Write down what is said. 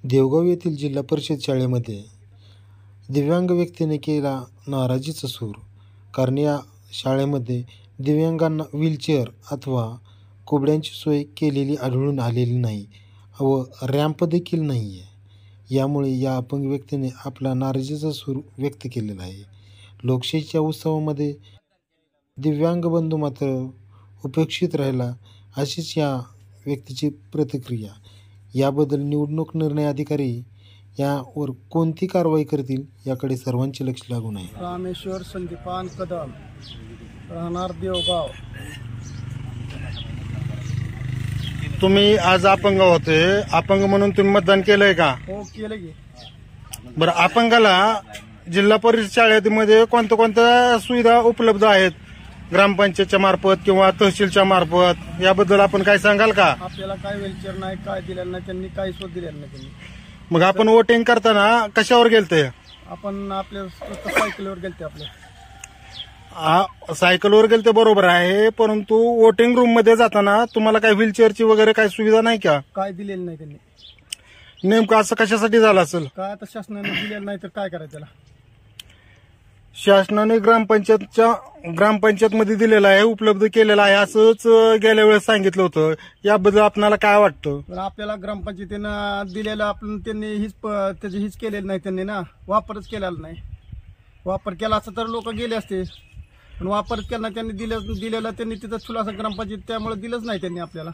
देवगाव येथील जिल्हा परिषद शाळेमध्ये दिव्यांग व्यक्तीने केला नाराजीचा सूर. कारण या शाळेमध्ये दिव्यांगांना व्हीलचेअर अथवा कुबड्यांची सोय केलेली आढळून आलेली नाही व रॅम्प देखील नाही आहे. यामुळे या अपंग व्यक्तीने आपला नाराजीचा सूर व्यक्त केलेला आहे. लोकशाहीच्या उत्सवामध्ये दिव्यांग बंधू मात्र उपेक्षित राहिला, अशीच या व्यक्तीची प्रतिक्रिया. याबद्दल निवडणूक निर्णय अधिकारी यावर कोणती कारवाई करतील याकडे सर्वांचे लक्ष लागून आहे. रामेश्वर संदीपान कदम, राहणार देवगाव. तुम्ही आज अपंग होते, अपंग म्हणून तुम्ही मतदान केलंय का? हो, केलं की. बरं, अपंगाला जिल्हा परिषद शाळेमध्ये कोणत्या कोणत्या सुविधा उपलब्ध आहेत ग्रामपंचायतच्या मार्फत किंवा तहसीलच्या मार्फत, याबद्दल आपण काय सांगाल का? आपल्याला काय व्हीलचेअर नाही, काय दिलेलं नाही त्यांनी, काही शोध दिलेलं नाही त्यांनी. मग आपण वोटिंग करताना कशावर गेलते? आपण आपल्या सायकलवर गेलते. सायकलवर गेलते, बरोबर आहे, परंतु वोटिंग रूम मध्ये जाताना तुम्हाला काय व्हीलचेअरची वगैरे काही सुविधा नाही का? काय दिलेलं नाही त्यांनी. नेमकं असं कशासाठी झालं असेल? काय आता शासनाने दिलेलं नाही तर काय करायचं त्याला? शासनाने ग्रामपंचायत मध्ये दिलेलं आहे, उपलब्ध केलेलं आहे, असंच गेल्या वेळेस सांगितलं होतं. याबद्दल आपल्याला काय वाटतं? पण आपल्याला ग्रामपंचायतीनं दिलेलं आपण त्यांनी त्याची हीच केलेलं नाही त्यांनी ना, वापरच केलेला नाही. वापर केला असता तर लोक गेले असते, पण वापर केला त्यांनी दिलेलं त्यांनी तिथं खुलासा ग्रामपंचायत, त्यामुळे दिलंच नाही त्यांनी आपल्याला.